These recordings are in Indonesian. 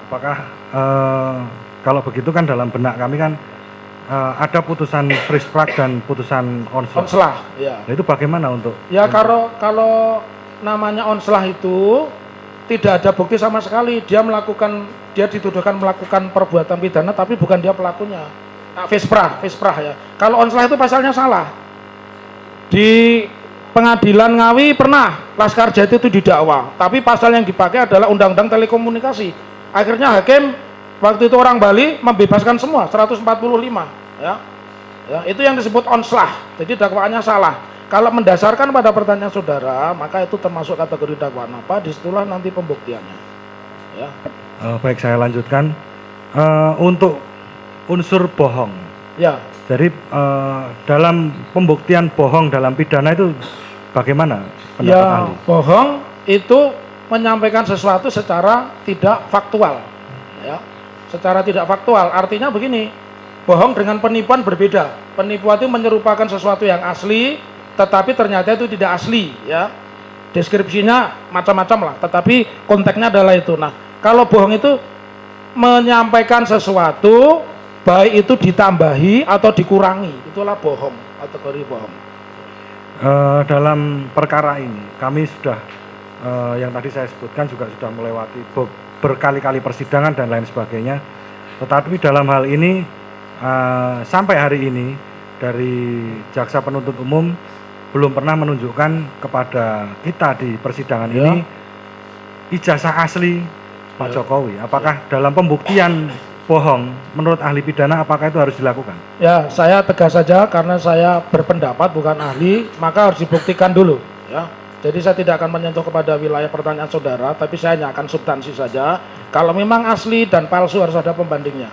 Apakah kalau begitu kan dalam benak kami kan ada putusan Frisprak dan putusan Onslah. Onslah, ya. Nah, itu bagaimana untuk? Ya kalau namanya Onslah itu tidak ada bukti sama sekali dia dituduhkan melakukan perbuatan pidana tapi bukan dia pelakunya. Nah, Frisprak ya. Kalau Onslah itu pasalnya salah. Di Pengadilan Ngawi pernah Laskar Jati itu didakwa, tapi pasal yang dipakai adalah Undang-Undang Telekomunikasi. Akhirnya hakim waktu itu orang Bali membebaskan semua 145 ya. Ya, itu yang disebut onslah. Jadi dakwaannya salah. Kalau mendasarkan pada pertanyaan saudara, maka itu termasuk kategori dakwaan apa? Disitulah nanti pembuktiannya. Ya. Baik, saya lanjutkan. Untuk unsur bohong. Ya. Jadi dalam pembuktian bohong dalam pidana itu bagaimana pendapat ya, ahli? Bohong itu menyampaikan sesuatu secara tidak faktual. Ya. Secara tidak faktual, artinya begini, bohong dengan penipuan berbeda. Penipuan itu menyerupakan sesuatu yang asli, tetapi ternyata itu tidak asli, ya. Deskripsinya macam-macam lah, tetapi konteksnya adalah itu. Nah, kalau bohong itu menyampaikan sesuatu, baik itu ditambahi atau dikurangi, itulah bohong, kategori bohong. Dalam perkara ini, kami sudah yang tadi saya sebutkan juga sudah melewati berkali-kali persidangan dan lain sebagainya. Tetapi dalam hal ini sampai hari ini dari jaksa penuntut umum belum pernah menunjukkan kepada kita di persidangan ini ijazah asli Pak Jokowi. Apakah dalam pembuktian bohong menurut ahli pidana apakah itu harus dilakukan? Ya, saya tegas saja karena saya berpendapat bukan ahli, maka harus dibuktikan dulu, ya. Jadi saya tidak akan menyentuh kepada wilayah pertanyaan saudara, tapi saya hanya akan substansi saja. Kalau memang asli dan palsu harus ada pembandingnya.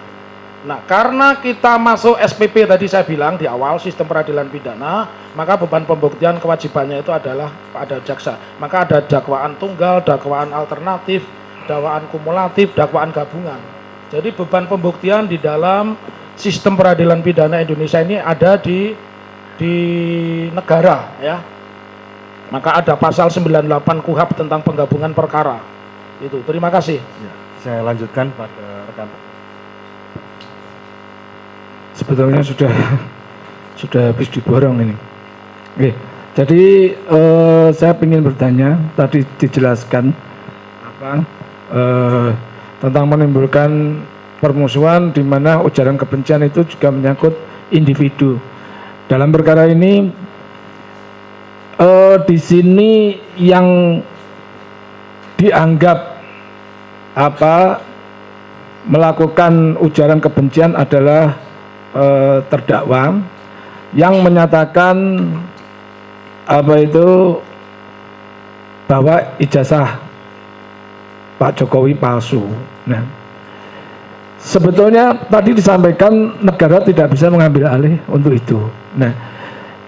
Nah, karena kita masuk SPP tadi saya bilang di awal sistem peradilan pidana, maka beban pembuktian kewajibannya itu adalah pada jaksa. Maka ada dakwaan tunggal, dakwaan alternatif, dakwaan kumulatif, dakwaan gabungan. Jadi beban pembuktian di dalam sistem peradilan pidana Indonesia ini ada di negara, ya. Maka ada pasal 98 KUHP tentang penggabungan perkara. Itu. Terima kasih. Ya, saya lanjutkan pada rekan. Sebetulnya sudah habis diborong ini. Oke. Jadi saya ingin bertanya, tadi dijelaskan apa tentang menimbulkan permusuhan di mana ujaran kebencian itu juga menyangkut individu. Dalam perkara ini di sini yang dianggap melakukan ujaran kebencian adalah terdakwa yang menyatakan bahwa ijazah Pak Jokowi palsu. Nah, sebetulnya tadi disampaikan negara tidak bisa mengambil alih untuk itu. Nah,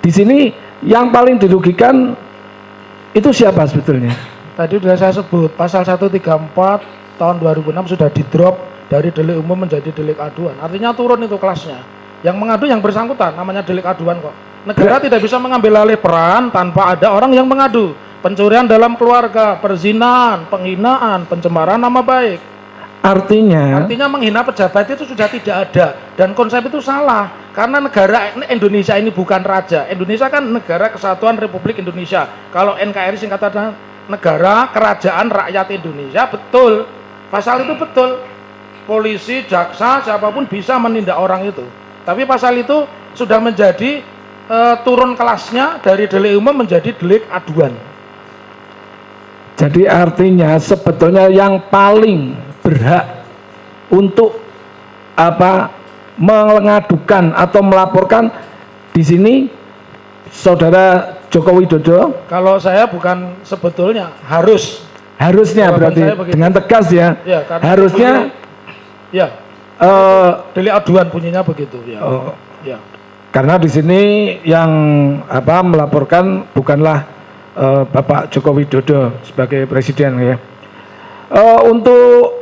di sini yang paling dirugikan itu siapa sebetulnya? Tadi sudah saya sebut, pasal 134 tahun 2006 sudah di-drop dari delik umum menjadi delik aduan. Artinya turun itu kelasnya. Yang mengadu yang bersangkutan, namanya delik aduan kok. Negara tidak bisa mengambil alih peran tanpa ada orang yang mengadu. Pencurian dalam keluarga, perzinahan, penghinaan, pencemaran nama baik. Artinya menghina pejabat itu sudah tidak ada, dan konsep itu salah karena negara Indonesia ini bukan raja. Indonesia kan negara kesatuan Republik Indonesia. Kalau NKRI singkatan negara kerajaan rakyat Indonesia, betul. Pasal itu betul. Polisi, jaksa, siapapun bisa menindak orang itu. Tapi pasal itu sudah menjadi turun kelasnya dari delik umum menjadi delik aduan. Jadi artinya sebetulnya yang paling berhak untuk mengadukan atau melaporkan di sini saudara Joko Widodo. Kalau saya bukan sebetulnya, harusnya berarti dengan tegas ya, harusnya delik aduan bunyinya begitu ya. Ya. Karena di sini yang melaporkan bukanlah Bapak Joko Widodo sebagai presiden ya. Untuk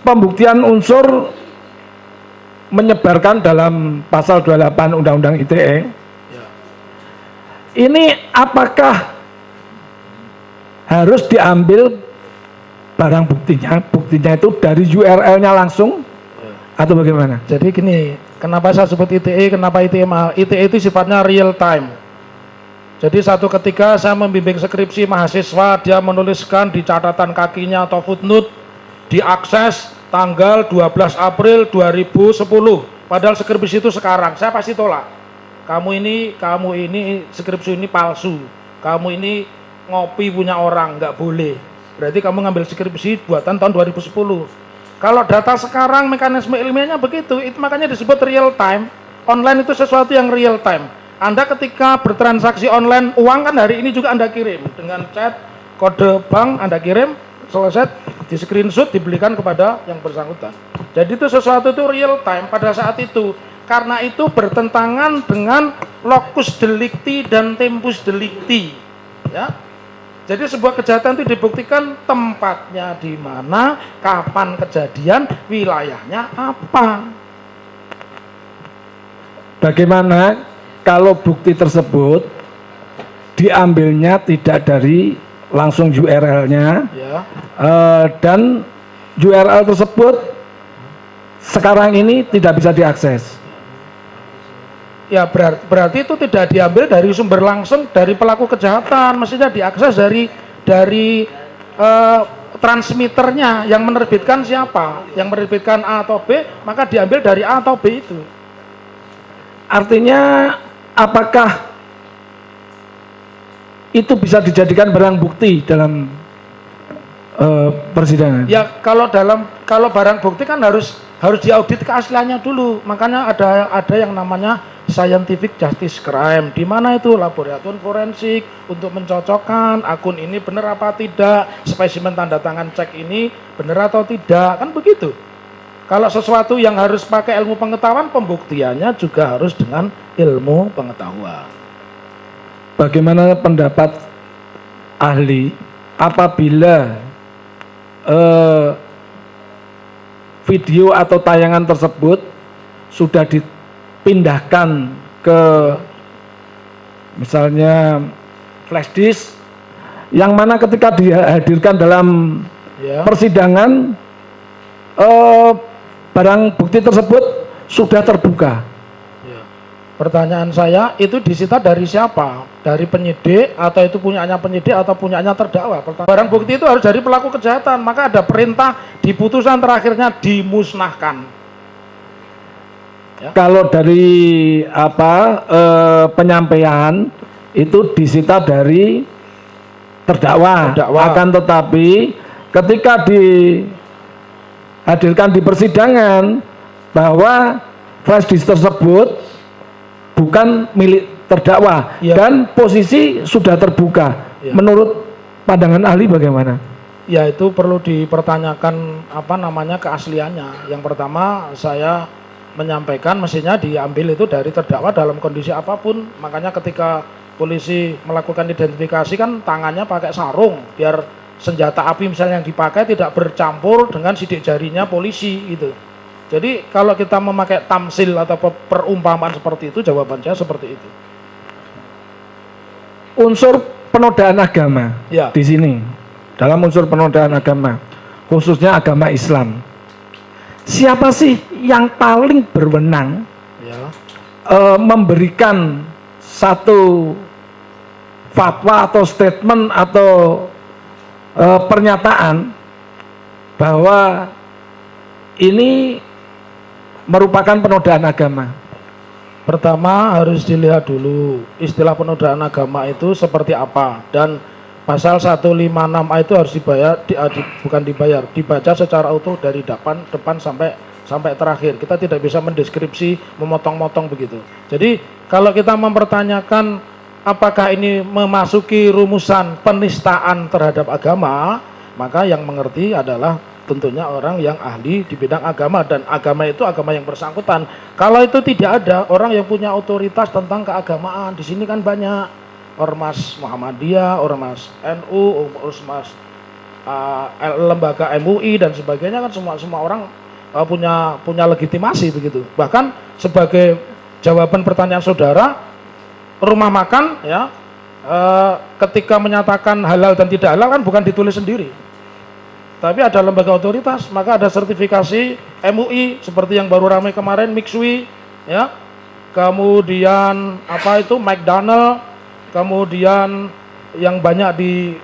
pembuktian unsur menyebarkan dalam pasal 28 Undang-Undang ITE ya. Ini apakah harus diambil barang buktinya itu dari URL-nya langsung atau bagaimana? Jadi gini, kenapa saya sebut ITE, kenapa ITE mahal? ITE itu sifatnya real time. Jadi satu ketika saya membimbing skripsi mahasiswa, dia menuliskan di catatan kakinya atau footnote, diakses tanggal 12 April 2010. Padahal skripsi itu sekarang, saya pasti tolak. Kamu ini skripsi ini palsu. Kamu ini ngopi punya orang, nggak boleh. Berarti kamu ngambil skripsi buatan tahun 2010. Kalau data sekarang mekanisme ilmiahnya begitu, itu makanya disebut real time. Online itu sesuatu yang real time. Anda ketika bertransaksi online, uang kan hari ini juga Anda kirim dengan chat, kode bank Anda kirim, selesai di screenshot dibelikan kepada yang bersangkutan. Jadi itu sesuatu itu real time pada saat itu. Karena itu bertentangan dengan locus delicti dan tempus delicti. Ya. Jadi sebuah kejahatan itu dibuktikan tempatnya di mana, kapan kejadian, wilayahnya apa. Bagaimana kalau bukti tersebut diambilnya tidak dari langsung URL-nya, Ya. dan URL tersebut sekarang ini tidak bisa diakses? Ya berarti itu tidak diambil dari sumber langsung dari pelaku kejahatan, mestinya diakses dari transmitternya. Yang menerbitkan siapa? Yang menerbitkan A atau B, maka diambil dari A atau B itu. Artinya apakah itu bisa dijadikan barang bukti dalam persidangan? Ya kalau barang bukti kan harus diaudit keasliannya dulu. Makanya ada yang namanya scientific justice crime, di mana itu laboratorium forensik untuk mencocokkan akun ini benar apa tidak, spesimen tanda tangan cek ini benar atau tidak, kan begitu. Kalau sesuatu yang harus pakai ilmu pengetahuan, pembuktiannya juga harus dengan ilmu pengetahuan. Bagaimana pendapat ahli apabila video atau tayangan tersebut sudah dipindahkan ke misalnya flash disk, yang mana ketika dihadirkan dalam persidangan barang bukti tersebut sudah terbuka? Pertanyaan saya, itu disita dari siapa? Dari penyidik atau itu punyanya penyidik atau punyanya terdakwa? Barang bukti itu harus dari pelaku kejahatan, maka ada perintah di putusan terakhirnya dimusnahkan. Ya. Kalau dari penyampaian itu disita dari terdakwa. Akan tetapi ketika dihadirkan di persidangan bahwa flash disk tersebut bukan milik terdakwa, dan posisi sudah terbuka. Menurut pandangan ahli bagaimana? Ya, itu perlu dipertanyakan keasliannya. Yang pertama saya menyampaikan mestinya diambil itu dari terdakwa dalam kondisi apapun. Makanya ketika polisi melakukan identifikasi kan tangannya pakai sarung biar senjata api misalnya yang dipakai tidak bercampur dengan sidik jarinya polisi gitu. Jadi kalau kita memakai tamsil atau perumpamaan seperti itu, jawaban saya seperti itu. Unsur penodaan agama di sini, dalam unsur penodaan agama, khususnya agama Islam, siapa sih yang paling berwenang memberikan satu fatwa atau statement atau pernyataan bahwa ini merupakan penodaan agama? Pertama harus dilihat dulu istilah penodaan agama itu seperti apa, dan pasal 156A itu harus dibaca secara utuh dari depan sampai terakhir. Kita tidak bisa mendeskripsi memotong-motong begitu. Jadi kalau kita mempertanyakan apakah ini memasuki rumusan penistaan terhadap agama, maka yang mengerti adalah tentunya orang yang ahli di bidang agama, dan agama itu agama yang bersangkutan. Kalau itu tidak ada orang yang punya otoritas tentang keagamaan, di sini kan banyak ormas Muhammadiyah, ormas NU, ormas lembaga MUI dan sebagainya, kan semua orang punya legitimasi begitu. Bahkan sebagai jawaban pertanyaan saudara, rumah makan ketika menyatakan halal dan tidak halal kan bukan ditulis sendiri. tapi ada lembaga otoritas, maka ada sertifikasi MUI seperti yang baru ramai kemarin MIXUI, ya. Kemudian apa itu McDonald, kemudian yang banyak di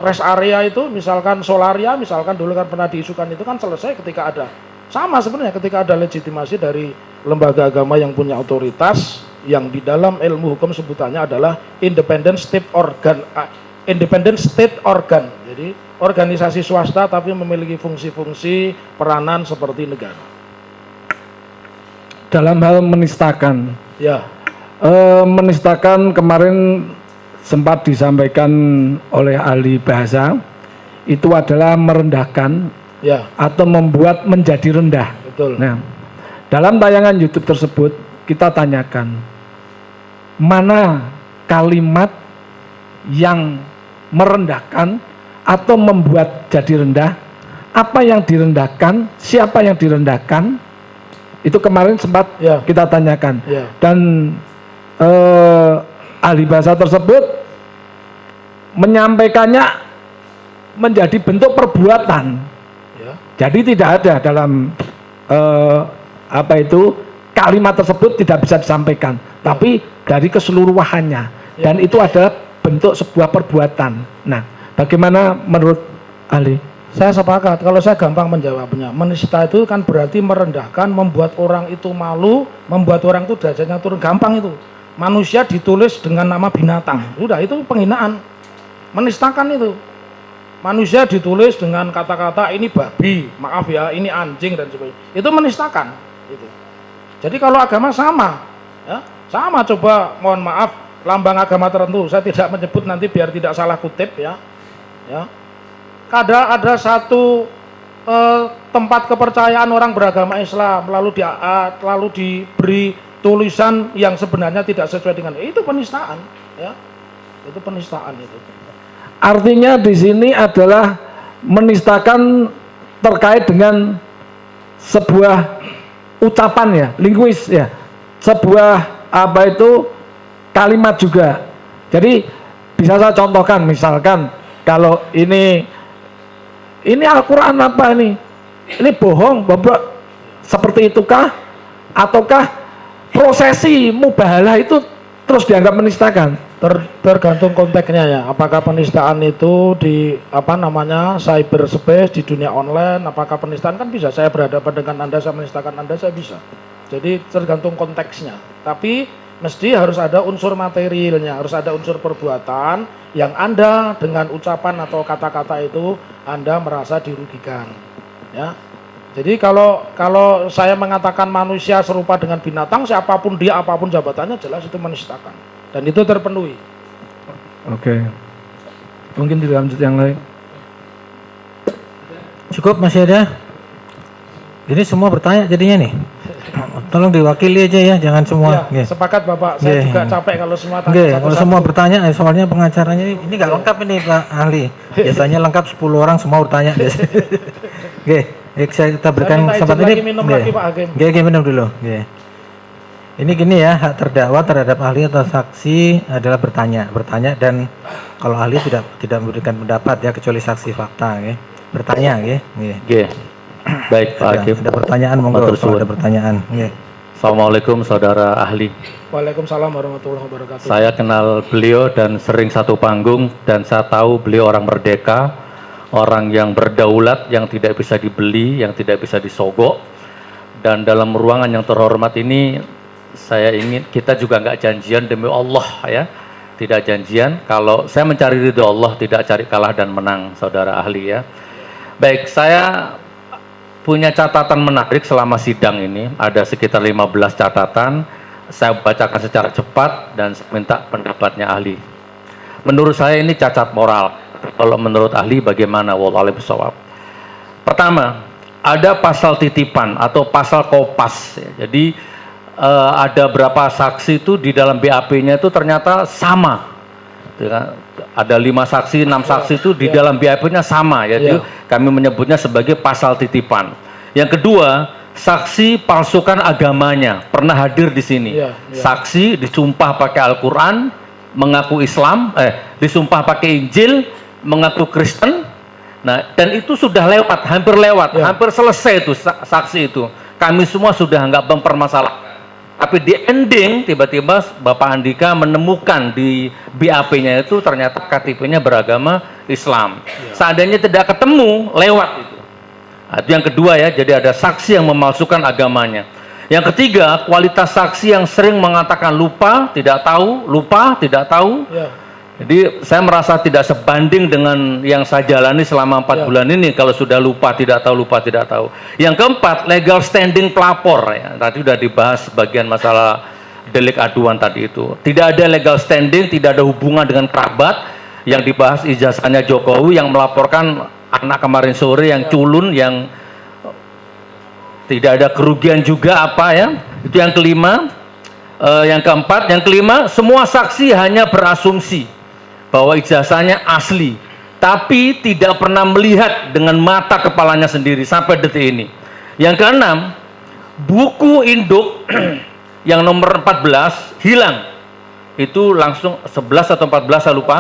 rest area itu, misalkan Solaria, misalkan dulu kan pernah diisukan itu kan selesai ketika ada. Sama sebenarnya ketika ada legitimasi dari lembaga agama yang punya otoritas, yang di dalam ilmu hukum sebutannya adalah independent state organ. Jadi organisasi swasta tapi memiliki fungsi-fungsi peranan seperti negara. Dalam hal menistakan, Ya, menistakan kemarin sempat disampaikan oleh ahli bahasa, itu adalah merendahkan ya, atau membuat menjadi rendah. betul. Nah, dalam tayangan YouTube tersebut kita tanyakan, mana kalimat yang merendahkan atau membuat jadi rendah, apa yang direndahkan, siapa yang direndahkan, itu kemarin sempat Ya. kita tanyakan. Ya. Dan ahli bahasa tersebut menyampaikannya menjadi bentuk perbuatan. Ya. Jadi tidak ada dalam kalimat tersebut tidak bisa disampaikan, tapi dari keseluruhannya, dan itu adalah bentuk sebuah perbuatan. Nah, bagaimana menurut ahli? Saya sepakat, kalau saya gampang menjawabnya. Menista itu kan berarti merendahkan, membuat orang itu malu, membuat orang itu derajatnya turun. Gampang itu. Manusia ditulis dengan nama binatang. Udah, itu penghinaan. Menistakan itu. Manusia ditulis dengan kata-kata ini babi, maaf ya, ini anjing dan sebagainya. Itu menistakan. Itu. Jadi kalau agama sama, ya, sama. Coba, mohon maaf, lambang agama tertentu. Saya tidak menyebut nanti biar tidak salah kutip, ya. Ya. Ada satu tempat kepercayaan orang beragama Islam lalu diberi tulisan yang sebenarnya tidak sesuai dengan itu penistaan, ya. Itu penistaan itu. Artinya di sini adalah menistakan terkait dengan sebuah ucapan ya, linguis ya, sebuah kalimat juga. Jadi bisa saya contohkan, misalkan kalau ini Al-Quran apa ini bohong, Bapak, seperti itukah? Ataukah prosesi mubahalah itu terus dianggap menistakan? Tergantung konteksnya ya. Apakah penistaan itu di cyberspace, di dunia online? Apakah penistaan kan bisa saya berhadapan dengan Anda, saya menistakan Anda, saya bisa. Jadi tergantung konteksnya. Tapi mesti harus ada unsur materialnya, harus ada unsur perbuatan yang Anda dengan ucapan atau kata-kata itu Anda merasa dirugikan, ya. Jadi kalau saya mengatakan manusia serupa dengan binatang, siapapun dia, apapun jabatannya, jelas itu menistakan, dan itu terpenuhi. Oke. Mungkin dilanjut yang lain. Cukup, masih ada? Ini semua bertanya jadinya nih. Tolong diwakili aja ya, jangan semua. Ya, sepakat Bapak, saya juga capek kalau semua tanya satu-satu. Kalau semua bertanya, soalnya pengacaranya ini nggak lengkap ini Pak Ahli. Biasanya lengkap 10 orang semua bertanya. Kita berikan kesempatan ini. Minum lagi Pak Hakim. Minum dulu. Ini gini ya, hak terdakwa terhadap ahli atau saksi adalah bertanya dan kalau ahli tidak memberikan pendapat ya, kecuali saksi fakta, bertanya, Baik Pak Hakim. Ada pertanyaan, monggo kalau ada pertanyaan. Assalamualaikum saudara ahli. Waalaikumsalam warahmatullahi wabarakatuh. Saya kenal beliau dan sering satu panggung, dan saya tahu beliau orang merdeka, orang yang berdaulat, yang tidak bisa dibeli, yang tidak bisa disogok. Dan dalam ruangan yang terhormat ini, saya ingin kita juga nggak janjian demi Allah ya, tidak janjian. Kalau saya mencari ridho Allah, tidak cari kalah dan menang, saudara ahli ya. Baik, saya punya catatan menarik selama sidang ini, ada sekitar 15 catatan. Saya bacakan secara cepat dan minta pendapatnya ahli. Menurut saya ini cacat moral. Kalau menurut ahli bagaimana? Wallahu a'lam. Pertama, ada pasal titipan atau pasal kopas. Jadi ada berapa saksi itu di dalam BAP-nya itu ternyata sama. Ada 5 saksi, 6 saksi itu di dalam BAP-nya sama, yaitu kami menyebutnya sebagai pasal titipan. Yang kedua, saksi palsukan agamanya, pernah hadir di sini. Saksi disumpah pakai Al-Quran, mengaku Islam, disumpah pakai Injil, mengaku Kristen, Nah, dan itu sudah lewat, hampir lewat, hampir selesai itu saksi itu. Kami semua sudah nggak mempermasalahkan. Tapi di ending tiba-tiba Bapak Andika menemukan di BAP-nya itu ternyata KTP-nya beragama Islam. Seandainya tidak ketemu, lewat itu. Nah, itu yang kedua ya, jadi ada saksi yang memalsukan agamanya. Yang ketiga, kualitas saksi yang sering mengatakan lupa, tidak tahu, lupa, tidak tahu. Jadi saya merasa tidak sebanding dengan yang saya jalani selama 4 bulan ini kalau sudah lupa, tidak tahu, lupa, tidak tahu. Yang keempat, legal standing pelapor. Ya. Tadi sudah dibahas bagian masalah delik aduan tadi itu. Tidak ada legal standing, tidak ada hubungan dengan kerabat. Yang dibahas ijazahnya Jokowi yang melaporkan anak kemarin sore yang culun, yang tidak ada kerugian juga apa ya. Itu yang kelima. Yang keempat, yang kelima, semua saksi hanya berasumsi bahwa ijazahnya asli, tapi tidak pernah melihat dengan mata kepalanya sendiri sampai detik ini. Yang keenam, buku induk yang nomor 14 hilang. Itu langsung 11 atau 14 saya lupa.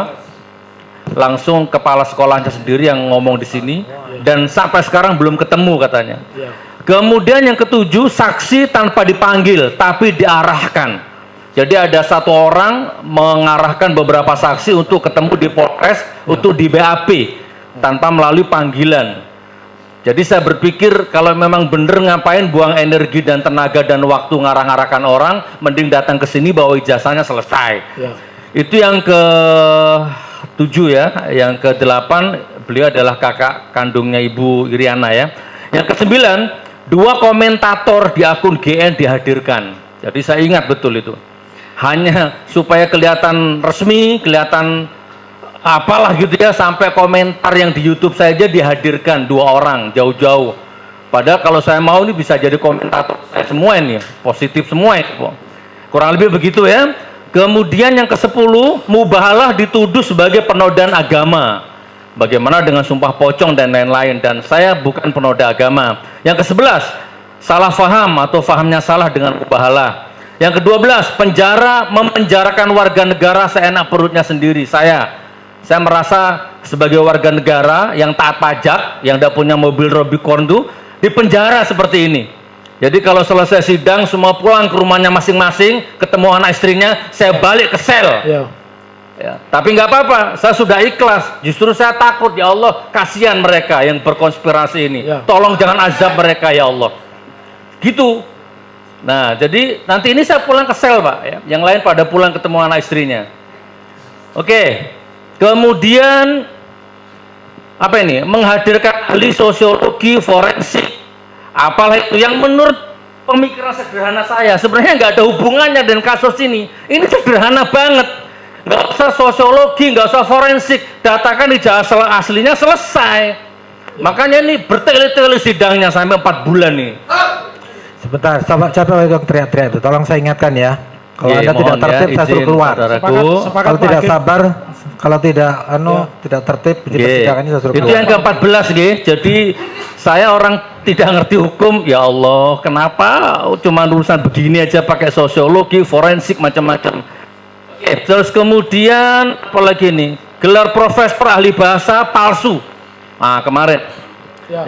Langsung kepala sekolahnya sendiri yang ngomong di sini, dan sampai sekarang belum ketemu katanya. Kemudian yang ketujuh, saksi tanpa dipanggil tapi diarahkan. Jadi ada satu orang mengarahkan beberapa saksi untuk ketemu di Polres, untuk di BAP tanpa melalui panggilan. Jadi saya berpikir kalau memang benar ngapain buang energi dan tenaga dan waktu ngarah-ngarahkan orang, mending datang ke sini bawa ijazahnya selesai. Itu yang ke-7 ya. Yang ke-8 beliau adalah kakak kandungnya Ibu Iriana ya. Yang ke-9, 2 komentator di akun GN dihadirkan. Jadi saya ingat betul itu. Hanya supaya kelihatan resmi, kelihatan apalah gitu ya, sampai komentar yang di YouTube saja dihadirkan 2 orang jauh-jauh. Padahal kalau saya mau ini bisa jadi komentator saya semua ini, positif semua itu. Kurang lebih begitu ya. Kemudian yang ke-10, mubahalah dituduh sebagai penodaan agama. Bagaimana dengan sumpah pocong dan lain-lain, dan saya bukan penoda agama. Yang ke-11, salah faham atau fahamnya salah dengan mubahalah. Yang ke-12, memenjarakan warga negara seenak perutnya sendiri. Saya merasa sebagai warga negara yang taat pajak, yang tidak punya mobil Rubicon itu, dipenjara seperti ini. Jadi kalau selesai sidang semua pulang ke rumahnya masing-masing, ketemu anak istrinya, saya balik ke sel. Ya, tapi nggak apa-apa, saya sudah ikhlas. Justru saya takut, ya Allah, kasihan mereka yang berkonspirasi ini. Tolong jangan azab mereka, ya Allah. Gitu. Nah, jadi nanti ini saya pulang ke sel, Pak. Ya. Yang lain pada pulang ketemu anak istrinya. Oke. Kemudian apa ini? Menghadirkan ahli sosiologi forensik. Apalah itu yang menurut pemikiran sederhana saya sebenarnya nggak ada hubungannya dengan kasus ini. Ini sederhana banget. Nggak usah sosiologi, nggak usah forensik. Datakan ijazah aslinya selesai. Makanya ini bertele-tele sidangnya sampai 4 bulan nih. Sebentar, siapa yang teriak-teriak itu? Tolong saya ingatkan ya. Kalau Anda tidak tertib, saya suruh keluar. Kalau tidak sabar, kalau tidak tidak tertib di persidangan ini, saya suruh keluar. Itu yang ke-14, Jadi saya orang tidak ngerti hukum, ya Allah, kenapa cuma urusan begini aja pakai sosiologi, forensik, macam-macam. Terus kemudian apalagi nih? Gelar profesor ahli bahasa palsu. Nah, kemarin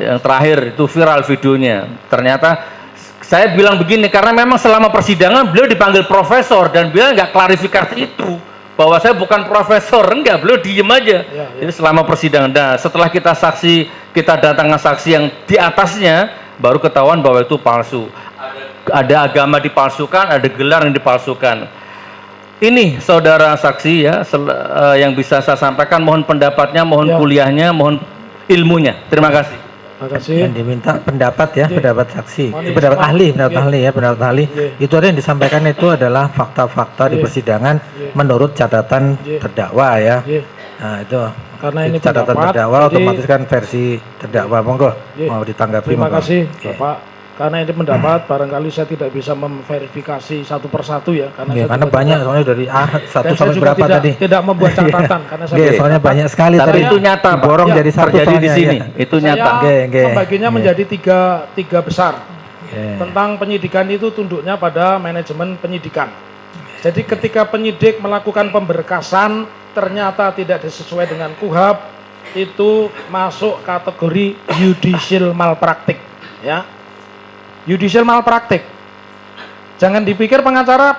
yang terakhir itu viral videonya. Ternyata saya bilang begini, karena memang selama persidangan beliau dipanggil profesor dan beliau nggak klarifikasi itu bahwa saya bukan profesor, enggak, beliau diem aja. Jadi selama persidangan, nah, setelah kita datangkan saksi yang di atasnya, baru ketahuan bahwa itu palsu. Ada agama dipalsukan, ada gelar yang dipalsukan. Ini saudara saksi ya, yang bisa saya sampaikan. Mohon pendapatnya, mohon kuliahnya, mohon ilmunya. Terima kasih. Yang diminta pendapat ya, pendapat saksi, pendapat ahli ya, pendapat ahli. Itu ada yang disampaikan itu adalah fakta-fakta di persidangan menurut catatan terdakwa ya. Nah itu karena ini catatan terdakwa, otomatis kan versi terdakwa. Monggo mau ditanggapi. Terima kasih Bapak. Karena ini pendapat, barangkali saya tidak bisa memverifikasi satu persatu ya, karena banyak soalnya dari satu sampai berapa tadi. Tidak membuat catatan karena saya soalnya banyak sekali. Tapi itu nyata, borong jadi satu terjadi di sini. Itu nyata. Membaginya menjadi tiga besar. Tentang penyidikan itu tunduknya pada manajemen penyidikan. Jadi ketika penyidik melakukan pemberkasan ternyata tidak sesuai dengan KUHAP, itu masuk kategori judicial malpraktik, ya. Judicial malpraktik. Jangan dipikir pengacara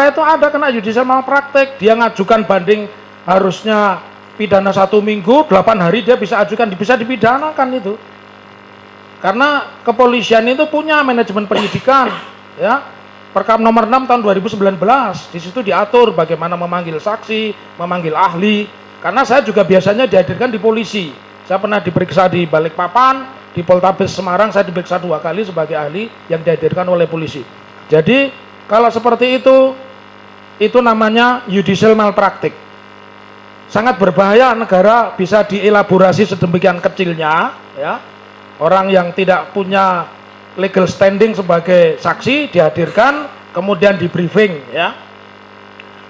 itu ada kena judicial malpraktik, dia ngajukan banding harusnya pidana 1 minggu, 8 hari dia bisa ajukan, bisa dipidanakan itu. Karena kepolisian itu punya manajemen penyidikan, ya. Perkap nomor 6 tahun 2019, di situ diatur bagaimana memanggil saksi, memanggil ahli. Karena saya juga biasanya dihadirkan di polisi. Saya pernah diperiksa di Balikpapan, di Poltabes Semarang saya diperiksa 2 kali sebagai ahli yang dihadirkan oleh polisi. Jadi kalau seperti itu namanya judicial malpraktik. Sangat berbahaya, negara bisa dielaborasi sedemikian kecilnya, ya. Orang yang tidak punya legal standing sebagai saksi dihadirkan, kemudian di briefing, ya.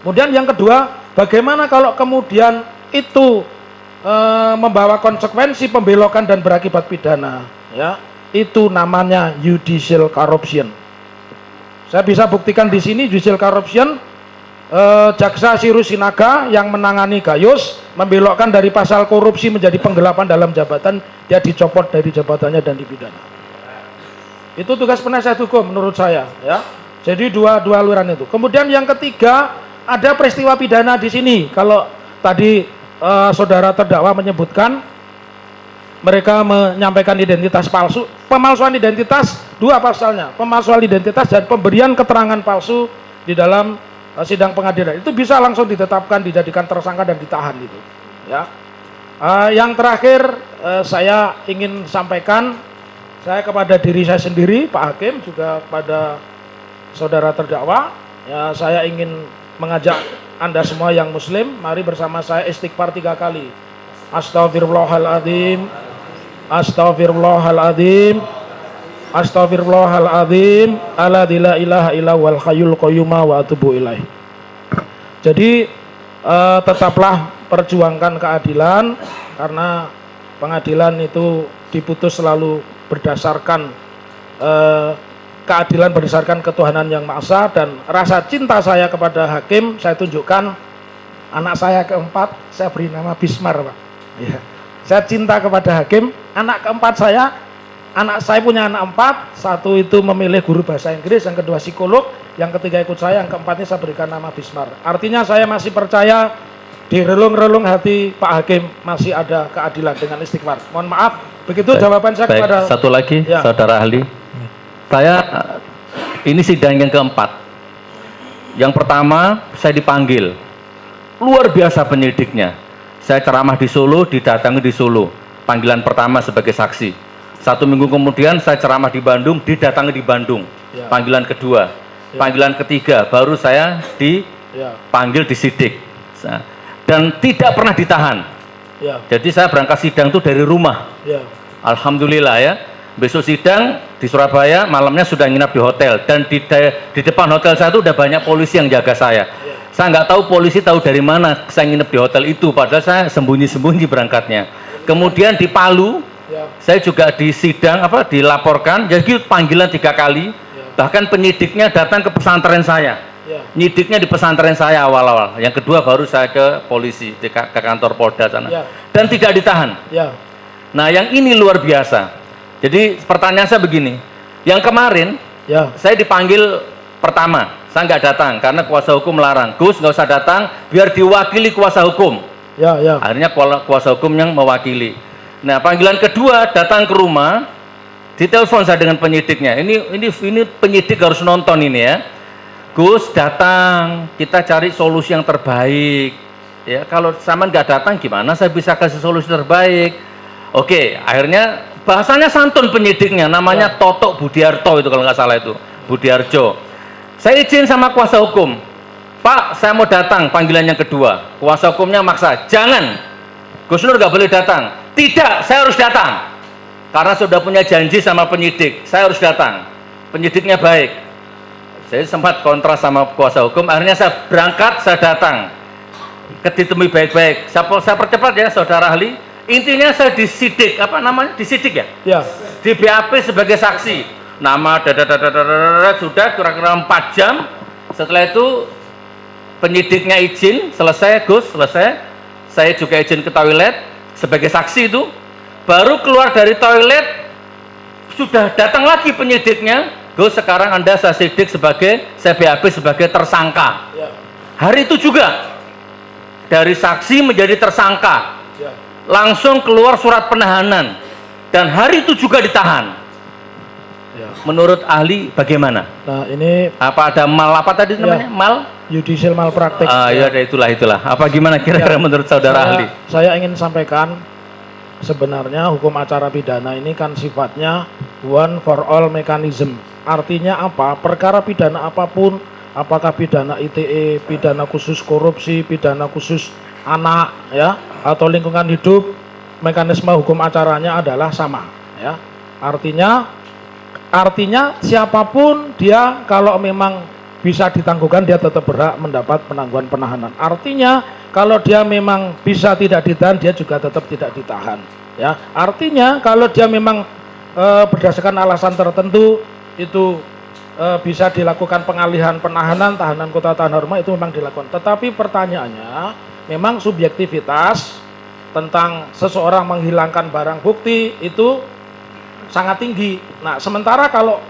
Kemudian yang kedua, bagaimana kalau kemudian itu membawa konsekuensi pembelokan dan berakibat pidana, ya. Itu namanya judicial corruption. Saya bisa buktikan di sini judicial corruption. Jaksa Sirusinaga yang menangani Gayus membelokkan dari pasal korupsi menjadi penggelapan dalam jabatan, dia dicopot dari jabatannya dan dipidana. Itu tugas penasihat hukum menurut saya, ya. Jadi dua aliran itu. Kemudian yang ketiga, ada peristiwa pidana di sini. Kalau tadi saudara terdakwa menyebutkan mereka menyampaikan identitas palsu, pemalsuan identitas 2 pasalnya, pemalsuan identitas dan pemberian keterangan palsu di dalam sidang pengadilan. Itu bisa langsung ditetapkan, dijadikan tersangka dan ditahan itu, ya. Yang terakhir saya ingin sampaikan, saya kepada diri saya sendiri, Pak Hakim, juga pada saudara terdakwa, ya, saya ingin mengajak Anda semua yang muslim, mari bersama saya istighfar 3 kali. Astagfirullahaladzim, astagfirullahaladzim, astagfirullahaladzim, alladzi la ilaha illa huwal hayyul qayyum wa atubu ilaih. Jadi tetaplah perjuangkan keadilan, karena pengadilan itu diputus selalu berdasarkan keadilan berdasarkan ketuhanan yang Maha Esa, dan rasa cinta saya kepada hakim saya tunjukkan. Anak saya keempat saya beri nama Bismar, Pak. Ya. Saya cinta kepada hakim. Anak keempat saya punya anak 4, 1 itu memilih guru bahasa Inggris, yang kedua psikolog, yang ketiga ikut saya, yang keempatnya saya berikan nama Bismar. Artinya saya masih percaya di relung-relung hati Pak Hakim masih ada keadilan dengan istighfar. Mohon maaf, begitu jawaban saya kepada. Satu lagi, ya. Saudara ahli, saya ini sidang yang keempat. Yang pertama saya dipanggil, luar biasa penyidiknya. Saya ceramah di Solo, didatangi di Solo, panggilan pertama sebagai saksi. 1 minggu kemudian saya ceramah di Bandung, didatangi di Bandung, ya. Panggilan kedua, ya. Panggilan ketiga, baru saya dipanggil di sidik, dan tidak pernah ditahan, ya. Jadi saya berangkat sidang itu dari rumah, ya. Alhamdulillah, ya. Besok sidang di Surabaya, malamnya sudah nginap di hotel, dan di depan hotel saya itu udah banyak polisi yang jaga saya, ya. Saya nggak tahu polisi tahu dari mana saya nginep di hotel itu, padahal saya sembunyi-sembunyi berangkatnya. Kemudian di Palu, ya. Saya juga di sidang dilaporkan, jadi panggilan 3 kali, ya. Bahkan penyidiknya datang ke pesantren saya, ya. Nyidiknya di pesantren saya awal-awal, yang kedua baru saya ke polisi, ke kantor Polda sana, ya. Dan tidak ditahan, ya. Nah yang ini luar biasa. Jadi pertanyaan saya begini, yang kemarin, ya. Saya dipanggil pertama, saya nggak datang karena kuasa hukum melarang. Gus nggak usah datang, biar diwakili kuasa hukum, ya, ya. Akhirnya kuasa hukum yang mewakili. Nah, panggilan kedua datang ke rumah, ditelepon saya dengan penyidiknya. Ini penyidik harus nonton ini, ya. Gus datang, kita cari solusi yang terbaik. Ya, kalau sama nggak datang gimana saya bisa kasih solusi terbaik? Oke, akhirnya bahasanya santun penyidiknya, namanya, ya. Toto Budiarto itu kalau nggak salah itu, Budiarjo. Saya izin sama kuasa hukum, Pak, saya mau datang panggilan yang kedua. Kuasa hukumnya maksa, jangan, Gus Nur nggak boleh datang. Tidak, saya harus datang. Karena sudah punya janji sama penyidik, saya harus datang. Penyidiknya baik. Saya sempat kontras sama kuasa hukum, akhirnya saya berangkat, saya datang. Ditemui baik-baik. Saya percepat ya, saudara ahli. Intinya saya disidik, disidik ya? Ya. Di BAP sebagai saksi. Nama sudah kira-kira 4 jam. Setelah itu penyidiknya izin, selesai Gus, selesai. Saya juga izin ke toilet. sebagai saksi itu, baru keluar dari toilet sudah datang lagi penyidiknya. Gus, sekarang Anda saya sidik sebagai BAP sebagai tersangka. Ya. Hari itu juga dari saksi menjadi tersangka, Ya. langsung keluar surat penahanan dan hari itu juga ditahan. Ya. Menurut ahli bagaimana? Nah, ini Apa ada mal apa tadi namanya? Mal? judicial malpraktik. Ya ada itulah. Apa gimana kira-kira menurut saudara ahli? Saya ingin sampaikan sebenarnya hukum acara pidana ini kan sifatnya one for all mechanism. Artinya apa? Perkara pidana apapun, apakah pidana ITE, pidana khusus korupsi, pidana khusus anak, ya, atau lingkungan hidup, mekanisme hukum acaranya adalah sama, ya. Artinya siapapun dia kalau memang bisa ditangguhkan dia tetap berhak mendapat penangguhan penahanan. Artinya kalau dia memang bisa tidak ditahan dia juga tetap tidak ditahan, ya. Artinya kalau dia memang berdasarkan alasan tertentu itu bisa dilakukan pengalihan penahanan, tahanan kota tahanan rumah itu memang dilakukan. Tetapi pertanyaannya memang subjektivitas tentang seseorang menghilangkan barang bukti itu sangat tinggi. Nah, sementara kalau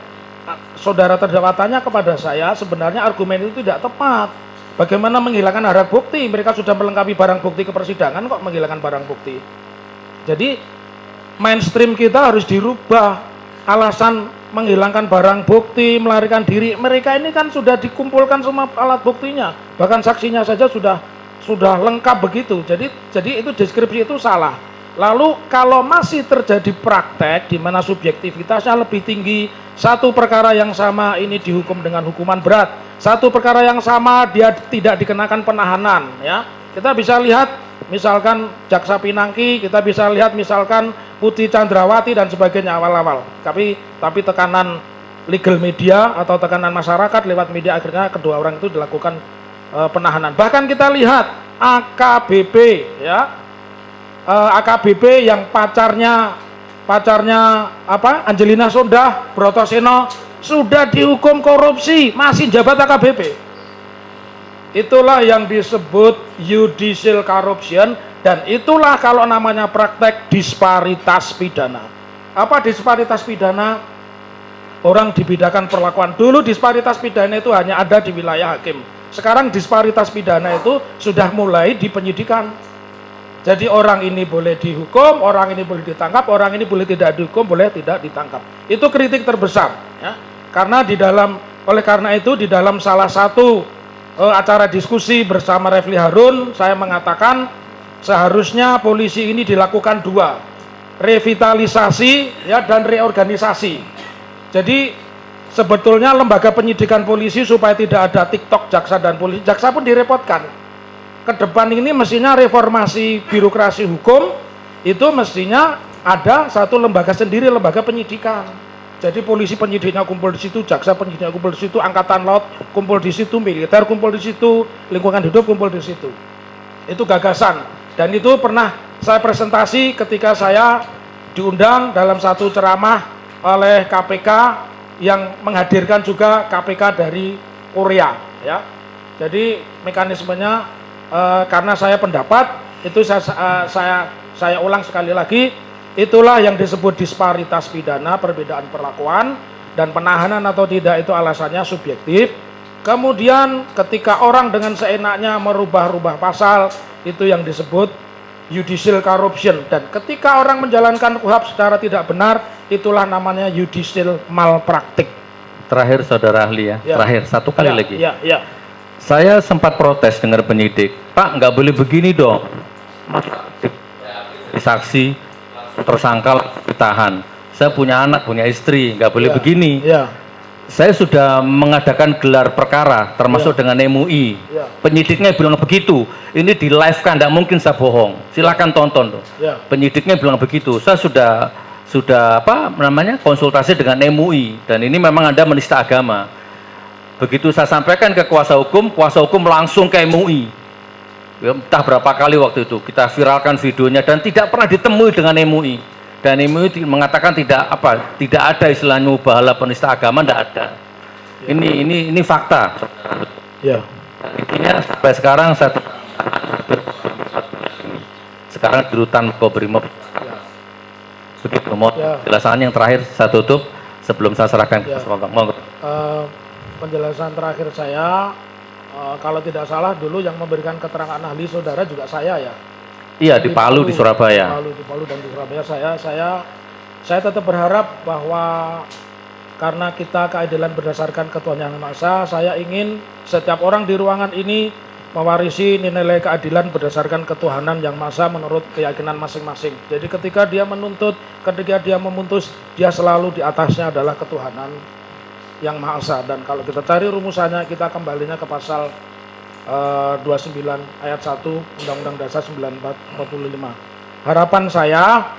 saudara terdakwa tanya kepada saya, sebenarnya argumen itu tidak tepat. Bagaimana menghilangkan barang bukti? Mereka sudah melengkapi barang bukti ke persidangan kok menghilangkan barang bukti. Jadi mainstream kita harus dirubah. Alasan menghilangkan barang bukti, melarikan diri, mereka ini kan sudah dikumpulkan semua alat buktinya. Bahkan saksinya saja sudah lengkap begitu. Jadi itu deskripsi itu salah. Lalu kalau masih terjadi praktek di mana subjektivitasnya lebih tinggi, satu perkara yang sama ini dihukum dengan hukuman berat, satu perkara yang sama dia tidak dikenakan penahanan, ya. Kita bisa lihat misalkan Jaksa Pinangki, kita bisa lihat misalkan Putri Chandrawati dan sebagainya awal-awal. Tapi tekanan legal media atau tekanan masyarakat lewat media akhirnya kedua orang itu dilakukan penahanan. Bahkan kita lihat AKBP, ya. AKBP yang pacarnya Angelina Sondakh Brotoseno sudah dihukum korupsi, masih jabat AKBP. Itulah yang disebut judicial corruption, dan itulah kalau namanya praktek disparitas pidana. Apa disparitas pidana? Orang dibedakan perlakuan. Dulu disparitas pidana itu hanya ada di wilayah hakim. Sekarang disparitas pidana itu sudah mulai di penyidikan. Jadi orang ini boleh dihukum, orang ini boleh ditangkap, orang ini boleh tidak dihukum, boleh tidak ditangkap. Itu kritik terbesar, ya. Karena oleh karena itu di dalam salah satu acara diskusi bersama Refli Harun, saya mengatakan seharusnya polisi ini dilakukan dua, revitalisasi, ya, dan reorganisasi. Jadi sebetulnya lembaga penyidikan polisi supaya tidak ada TikTok jaksa dan polisi, jaksa pun direpotkan. Ke depan ini mestinya reformasi birokrasi hukum itu mestinya ada satu lembaga sendiri, lembaga penyidikan. Jadi polisi penyidiknya kumpul di situ, jaksa penyidiknya kumpul di situ, angkatan laut kumpul di situ, militer kumpul di situ, lingkungan hidup kumpul di situ. Itu gagasan, dan itu pernah saya presentasi ketika saya diundang dalam satu ceramah oleh KPK yang menghadirkan juga KPK dari Korea, ya. Jadi mekanismenya karena saya pendapat itu saya ulang sekali lagi, itulah yang disebut disparitas pidana, perbedaan perlakuan, dan penahanan atau tidak itu alasannya subjektif. Kemudian ketika orang dengan seenaknya merubah-rubah pasal, itu yang disebut judicial corruption, dan ketika orang menjalankan KUHP secara tidak benar, itulah namanya judicial malpraktik. Terakhir saudara ahli, ya. Terakhir satu kali lagi. Ya. Saya sempat protes dengan penyidik, Pak, nggak boleh begini dong. Saksi, tersangka, ditahan. Saya punya anak, punya istri, nggak boleh begini. Ya. Saya sudah mengadakan gelar perkara, termasuk dengan MUI. Ya. Penyidiknya bilang begitu. Ini di live kan, nggak mungkin saya bohong. Silakan tonton tuh. Ya. Penyidiknya bilang begitu. Saya sudah konsultasi dengan MUI, dan ini memang Anda menista agama. Begitu saya sampaikan ke kuasa hukum langsung ke MUI. Ya, entah berapa kali waktu itu kita viralkan videonya dan tidak pernah ditemui dengan MUI. Dan MUI mengatakan tidak ada istilahnya mubahalah penista agama, tidak ada. Ya. Ini fakta. Ya. Intinya sampai sekarang sekarang di rutan Makobrimob. Begitu, mohon penjelasan yang terakhir saya tutup sebelum saya serahkan ke Mas Bambang. Monggo. Penjelasan terakhir saya, kalau tidak salah dulu yang memberikan keterangan ahli saudara juga saya ya. Iya, di Palu, di Surabaya. Di Palu dan di Surabaya saya tetap berharap bahwa karena kita keadilan berdasarkan ketuhanan yang Maha Esa, saya ingin setiap orang di ruangan ini mewarisi nilai keadilan berdasarkan ketuhanan yang Maha Esa menurut keyakinan masing-masing. Jadi ketika dia menuntut, ketika dia memutus, dia selalu di atasnya adalah ketuhanan yang Maha Esa. Dan kalau kita cari rumusannya, kita kembalinya ke pasal 29 ayat 1 Undang-Undang Dasar 1945. Harapan saya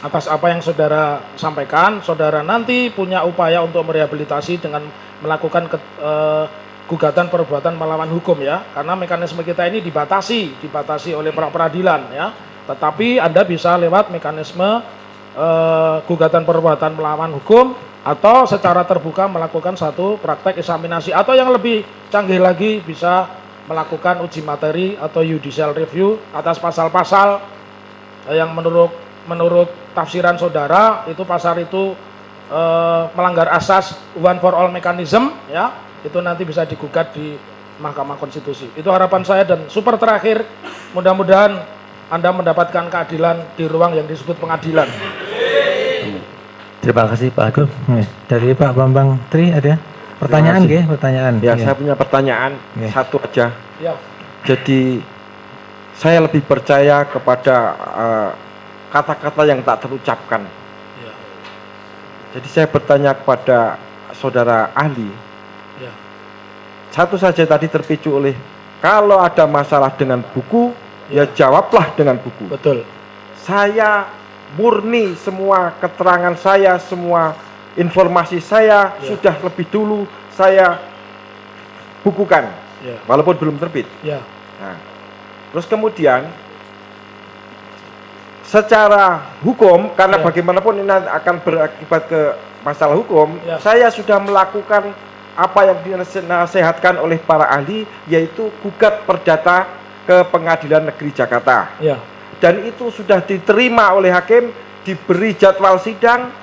atas apa yang saudara sampaikan, saudara nanti punya upaya untuk merehabilitasi dengan melakukan gugatan perbuatan melawan hukum ya, karena mekanisme kita ini dibatasi oleh peradilan ya. Tetapi Anda bisa lewat mekanisme gugatan perbuatan melawan hukum atau secara terbuka melakukan satu praktek eksaminasi, atau yang lebih canggih lagi bisa melakukan uji materi atau judicial review atas pasal-pasal yang menurut tafsiran saudara itu pasal itu melanggar asas one for all mechanism ya. Itu nanti bisa digugat di Mahkamah Konstitusi. Itu harapan saya. Dan super terakhir, mudah-mudahan Anda mendapatkan keadilan di ruang yang disebut pengadilan. Terima kasih Pak Agung. Dari Pak Bambang Tri ada pertanyaan nggih? Pertanyaan. Ya, saya punya pertanyaan satu aja. Ya. Jadi saya lebih percaya kepada kata-kata yang tak terucapkan. Ya. Jadi saya bertanya kepada saudara ahli. Ya. Satu saja tadi terpicu oleh kalau ada masalah dengan buku, ya jawablah dengan buku. Betul. Saya murni semua keterangan saya, semua informasi saya sudah lebih dulu saya bukukan, walaupun belum terbit. Nah, terus kemudian secara hukum, karena bagaimanapun ini akan berakibat ke masalah hukum, saya sudah melakukan apa yang dinasihatkan oleh para ahli, yaitu gugat perdata ke Pengadilan Negeri Jakarta. Dan itu sudah diterima oleh hakim, diberi jadwal sidang,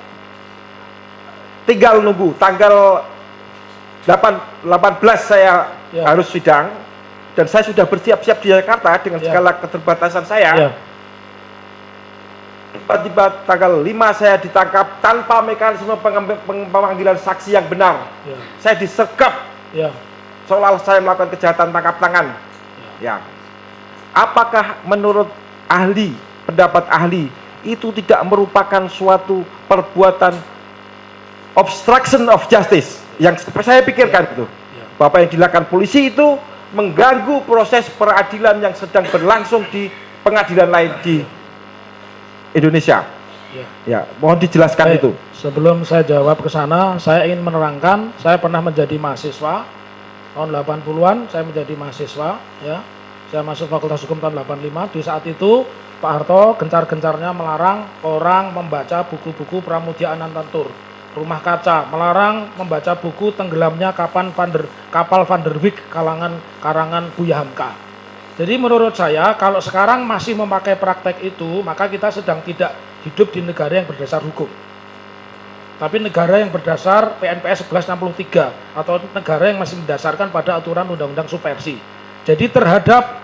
tinggal nunggu tanggal 18 saya harus sidang, dan saya sudah bersiap-siap di Jakarta dengan segala keterbatasan saya. Tiba-tiba tanggal 5 saya ditangkap tanpa mekanisme pemanggilan saksi yang benar. Saya disekap, seolah saya melakukan kejahatan tangkap tangan. Apakah menurut ahli, pendapat ahli, itu tidak merupakan suatu perbuatan obstruction of justice? Yang saya pikirkan itu, Bapak yang dilakukan polisi itu mengganggu proses peradilan yang sedang berlangsung di pengadilan lain di Indonesia. Mohon dijelaskan itu. Sebelum saya jawab ke sana, saya ingin menerangkan, saya pernah menjadi mahasiswa tahun 80-an, saya menjadi mahasiswa ya. Saya masuk Fakultas Hukum tahun 85. Di saat itu Pak Harto gencar-gencarnya melarang orang membaca buku-buku Pramudia Anantatur, Rumah Kaca, melarang membaca buku Tenggelamnya kapal Van der Wijk karangan Buya Hamka. Jadi menurut saya kalau sekarang masih memakai praktek itu, maka kita sedang tidak hidup di negara yang berdasar hukum. Tapi negara yang berdasar PNPS 1163 atau negara yang masih mendasarkan pada aturan undang-undang subversi. Jadi terhadap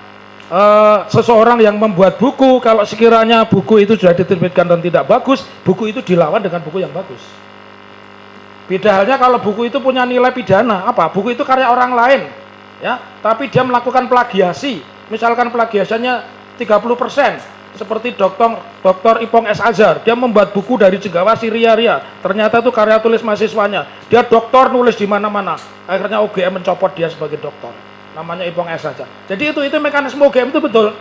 seseorang yang membuat buku, kalau sekiranya buku itu sudah diterbitkan dan tidak bagus, buku itu dilawan dengan buku yang bagus. Beda halnya kalau buku itu punya nilai pidana, apa? Buku itu karya orang lain, ya, tapi dia melakukan plagiasi. Misalkan plagiasinya 30%, seperti Dr. Ipong S. Azhar, dia membuat buku dari Jengawa Syria, ternyata itu karya tulis mahasiswanya. Dia doktor nulis di mana-mana, akhirnya UGM mencopot dia sebagai doktor. Namanya Ipong S. Azhar. Jadi itu mekanisme UGM itu betul.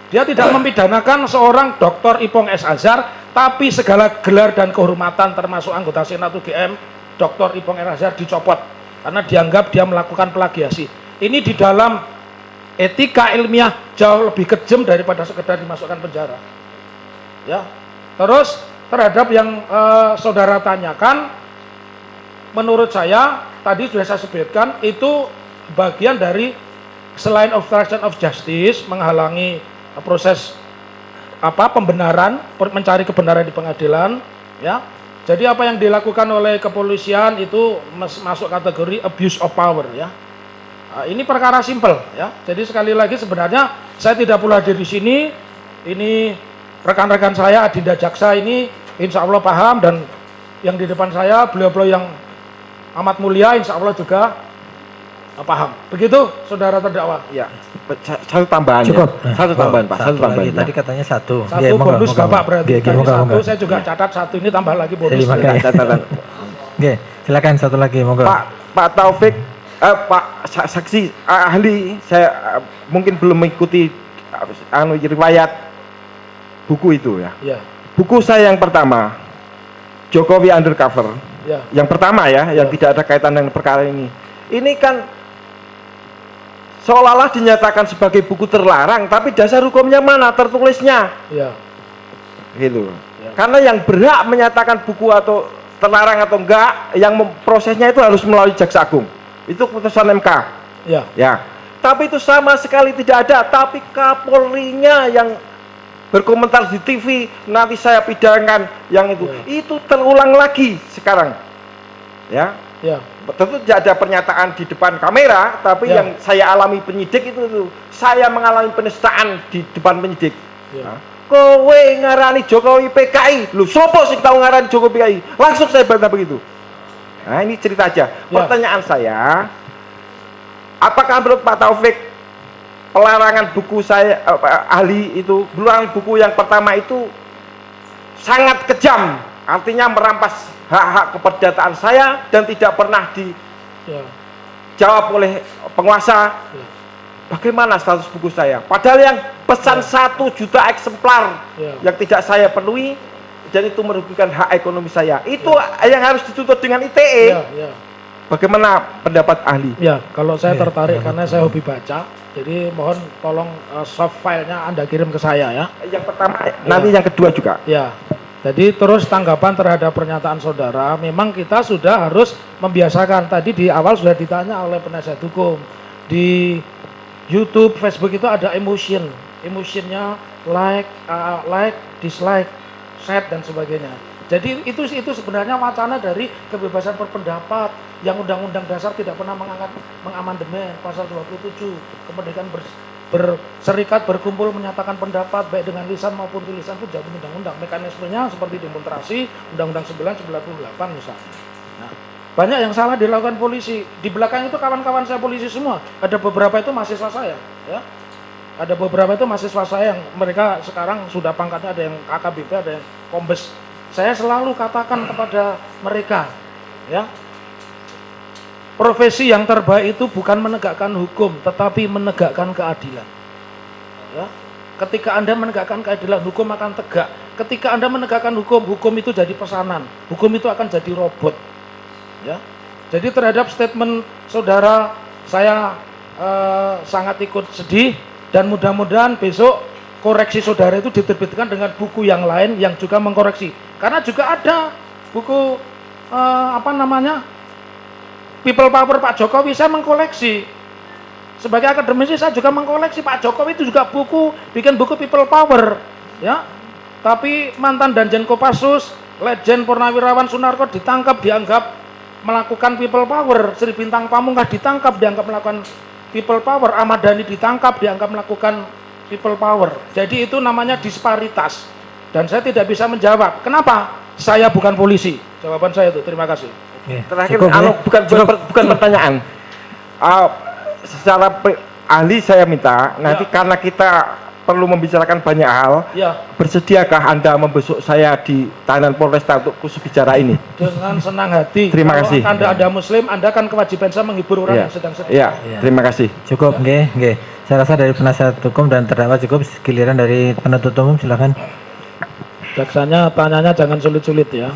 Dia tidak memidanakan seorang Dr. Ipong S. Azhar, tapi segala gelar dan kehormatan termasuk anggota Senat UGM, Dr. Ipong S. Azhar dicopot karena dianggap dia melakukan plagiasi. Ini di dalam etika ilmiah jauh lebih kejam daripada sekedar dimasukkan penjara. Ya. Terus terhadap yang saudara tanyakan, menurut saya tadi sudah saya sebutkan itu bagian dari selain obstruction of justice, menghalangi proses pembenaran, mencari kebenaran di pengadilan, ya. Jadi apa yang dilakukan oleh kepolisian itu masuk kategori abuse of power, ya. Ini perkara simpel, ya. Jadi sekali lagi sebenarnya saya tidak pula hadir di sini. Ini rekan-rekan saya Adinda Jaksa ini insya Allah paham, dan yang di depan saya beliau-beliau yang amat mulia insya Allah juga paham. Begitu saudara terdakwa. Ya, satu tambahan. Cukup. Satu tambahan, Pak. Satu tambahan. lagi. Tadi katanya satu. Satu Oke, moga, bonus moga, Bapak moga. berarti. Oke, Tadi moga, satu moga. saya juga catat, satu ini tambah lagi bonus. Terima kasih. Catatan. Oke, silakan satu lagi, moga. Pak Taufik, Pak saksi ahli, saya mungkin belum mengikuti riwayat buku itu ya. Ya, Buku saya yang pertama, Jokowi Undercover. ya, Yang pertama ya, yang tidak ada kaitan dengan perkara ini. Ini kan seolah-olah dinyatakan sebagai buku terlarang, tapi dasar hukumnya mana tertulisnya? ya, Gitu. Ya. Karena yang berhak menyatakan buku atau terlarang atau enggak, yang prosesnya itu harus melalui Jaksa Agung. Itu keputusan MK. ya, Ya. Tapi itu sama sekali tidak ada, tapi Kapolrinya yang berkomentar di TV, nanti saya pidanakan yang itu. Itu terulang lagi sekarang. Ya. ya, Tentu tidak ada pernyataan di depan kamera, tapi Ya. yang saya alami penyidik itu saya mengalami penistaan di depan penyidik. ya, Nah, kowe ngarani Jokowi PKI, lu sopo sing tahu ngarani Jokowi PKI? Langsung saya bantah begitu. Nah, ini cerita aja. Pertanyaan saya, apakah menurut Pak Taufik pelarangan buku saya ahli itu, pelarangan buku yang pertama itu sangat kejam, artinya merampas hak-hak keperdataan saya dan tidak pernah dijawab oleh penguasa. Ya. Bagaimana status buku saya? Padahal yang pesan 1 juta eksemplar yang tidak saya penuhi, dan itu merugikan hak ekonomi saya. Itu yang harus dituntut dengan ITE. ya, ya. Bagaimana pendapat ahli? Ya, kalau saya tertarik karena saya hobi baca, jadi mohon tolong soft filenya Anda kirim ke saya ya. Yang pertama, nanti yang kedua juga. Ya, jadi terus tanggapan terhadap pernyataan saudara, memang kita sudah harus membiasakan. Tadi di awal sudah ditanya oleh penasihat hukum, di YouTube, Facebook itu ada emotionnya like, dislike, share dan sebagainya. Jadi itu sebenarnya wacana dari kebebasan berpendapat yang Undang-Undang Dasar tidak pernah mengamandemen pasal 27, kemerdekaan berserikat, berkumpul, menyatakan pendapat baik dengan lisan maupun tulisan itu jamin undang-undang. Mekanismenya seperti demonstrasi Undang-Undang 998 misalnya. Nah, banyak yang salah dilakukan polisi. Di belakang itu kawan-kawan saya polisi semua. Ada beberapa itu mahasiswa saya, ya. Ada beberapa itu mahasiswa saya yang mereka sekarang sudah pangkatnya, ada yang AKBP, ada yang kombes. Saya selalu katakan kepada mereka, ya, profesi yang terbaik itu bukan menegakkan hukum, tetapi menegakkan keadilan. Ya. Ketika Anda menegakkan keadilan, hukum akan tegak. Ketika Anda menegakkan hukum, hukum itu jadi pesanan. Hukum itu akan jadi robot. Ya. Jadi terhadap statement saudara, saya sangat ikut sedih, dan mudah-mudahan besok koreksi saudara itu diterbitkan dengan buku yang lain yang juga mengkoreksi. Karena juga ada buku People Power Pak Jokowi, saya mengkoleksi. Sebagai akademisi saya juga mengkoleksi. Pak Jokowi itu juga bikin buku People Power, ya. Tapi mantan Danjen Kopassus, Legend Purnawirawan Sunarko ditangkap, dianggap melakukan People Power. Sri Bintang Pamungkas ditangkap, dianggap melakukan People Power. Ahmad Dhani ditangkap, dianggap melakukan People Power. Jadi itu namanya disparitas. Dan saya tidak bisa menjawab. Kenapa? Saya bukan polisi. Jawaban saya itu. Terima kasih. Terakhir, Cukup, ya. bukan pertanyaan. Secara ahli saya minta, nanti karena kita perlu membicarakan banyak hal, Ya, bersediakah Anda membesuk saya di tahanan Polresta untuk khusus bicara ini? dengan senang hati. Terima Kalau kasih. Anda Muslim, Anda kan kewajiban saya menghibur orang Ya, yang sedang sedih. ya, terima kasih. Cukup, nggih. Saya rasa dari penasihat hukum dan terdakwa cukup. Giliran dari penuntut umum, silakan. Jaksanya tanyanya jangan sulit-sulit ya.